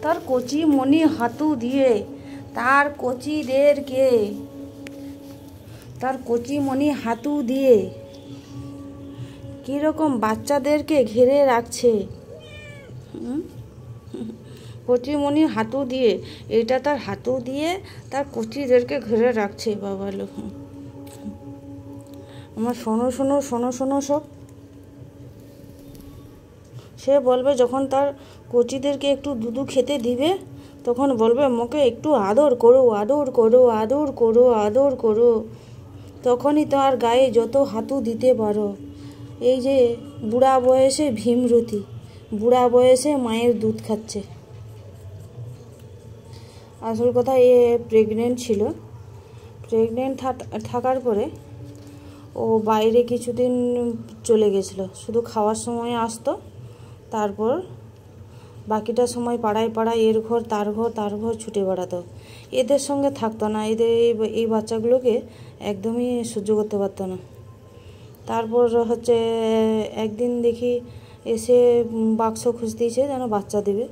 তার কচি মনি হাতু দিয়ে তার কচিদেরকে তার কচি মনি হাতু দিয়ে কীরকম বাচ্চাদেরকে ঘিরে রাখছে। কচিমণি হাতু দিয়ে, এটা তার হাতু দিয়ে তার কচিদেরকে ঘিরে রাখছে। বাবা লোক আমার শোনো শোনো শোনো শোনো সব। সে বলবে যখন তার কচিদেরকে একটু দুধু খেতে দিবে, তখন বলবে মোকে একটু আদর করো, আদর করো, আদর করো, আদর করো। তখনই তার গায়ে যত হাতু দিতে পারো। এই যে বুড়া বয়সে ভীমরতি, বুড়া বয়সে মায়ের দুধ খাচ্ছে। আসল কথা, এ প্রেগনেন্ট ছিল। প্রেগনেন্ট থাকার পরে ও বাইরে কিছুদিন চলে গেছিলো, শুধু খাওয়ার সময় আসতো। তারপর বাকিটা সময় পাড়ায় পাড়ায় এর ঘর তার ঘর তার ঘর ছুটে বেড়াতো। এদের সঙ্গে থাকতো না, এদের এই বাচ্চাগুলোকে একদমই সহ্য করতে পারতো না। তারপর হচ্ছে একদিন দেখি এসে বাক্স খুঁজতেছে যেন বাচ্চা দেবে।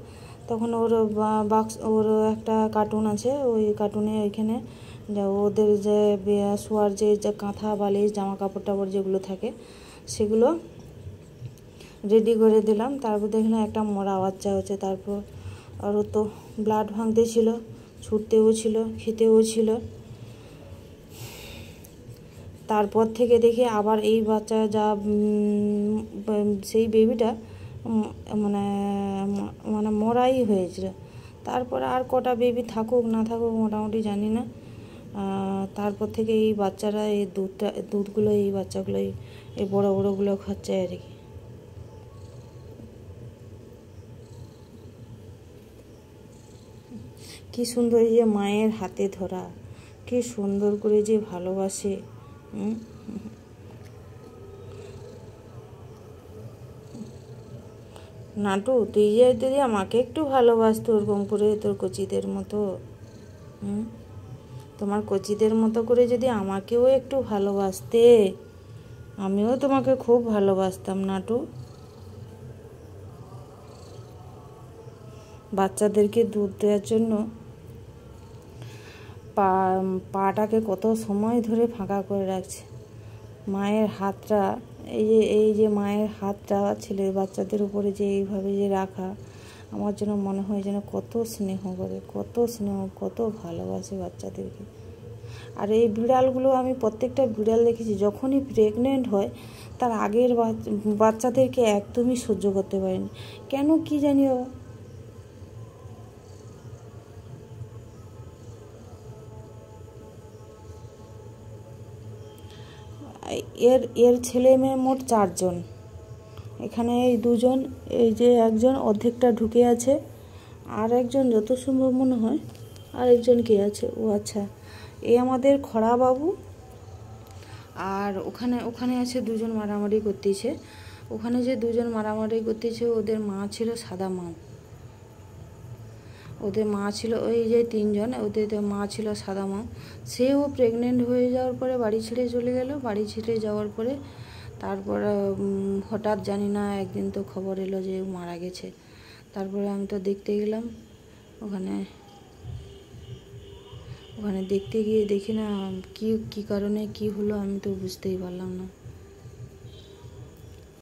তখন ওর ওর একটা কার্টুন আছে, ওই কার্টুনে ওইখানে ওদের যে শোয়ার যে কাঁথা বালিশ জামা কাপড় টাপড় যেগুলো থাকে সেগুলো রেডি করে দিলাম। তারপর দেখলাম একটা মরা বাচ্চা হচ্ছে। তারপর আরও তো ব্লাড ভাঙতে ছিল, ছুটতেও ছিল, খেতেও ছিল। তারপর থেকে দেখি আবার এই বাচ্চা যা সেই বেবিটা মানে মানে মরাই হয়েছিল। তারপরে আর কটা বেবি থাকুক না থাকুক মোটামুটি জানি না। তারপর থেকে এই বাচ্চারা এই দুধগুলো এই বাচ্চাগুলোই এই বড় বড়গুলো খাচ্ছে আর কি। কি সুন্দর যে মায়ের হাতে ধরা, কি সুন্দর করে যে ভালোবাসে। নাটু, তুই যে যদি আমাকে একটু ভালোবাসতো ওরকম করে তোর কচিদের মতো, তোমার কচিদের মতো করে যদি আমাকেও একটু ভালোবাসতে, আমিও তোমাকে খুব ভালোবাসতাম নাটু। বাচ্চাদেরকে দুধ দেওয়ার জন্য পাটাকে কত সময় ধরে ফাঁকা করে রাখছে। মায়ের হাতটা, এই যে মায়ের হাতটা ছেলের বাচ্চাদের উপরে যে এইভাবে যে রাখা, আমার যেন মনে হয় যেন কত স্নেহ করে, কত স্নেহ, কত ভালোবাসে বাচ্চাদেরকে। আর এই বিড়ালগুলো আমি প্রত্যেকটা বিড়াল দেখেছি যখনই প্রেগনেন্ট হয় তার আগের বাচ্চাদেরকে একদমই সহ্য করতে পারেনি, কেন কি জানি। এর ছেলে মেয়ে মোট 4 জন। এখানে এই 2 জন, এই যে একজন অর্ধেকটা ঢুকে আছে, আর একজন যত সম্ভব মনে হয় আর একজন কে আছে, ও আচ্ছা এই আমাদের খড়া বাবু। আর ওখানে আছে 2 জন মারামারি করতেছে। ওখানে যে 2 জন মারামারি করতেছে ওদের মা ছিল সাদা মা। ওদের মা ছিল ওই যে 3 জন, ওদের মা ছিল সাদা মা। সেও প্রেগনেন্ট হয়ে যাওয়ার পরে বাড়ি ছেড়ে চলে গেল। বাড়ি ছেড়ে যাওয়ার পরে তারপর হঠাৎ জানি না একদিন তো খবর এলো যে মারা গেছে। তারপরে আমি তো দেখতে গেলাম ওখানে দেখতে গিয়ে দেখি না কি কারণে কি হলো আমি তো বুঝতেই পারলাম না।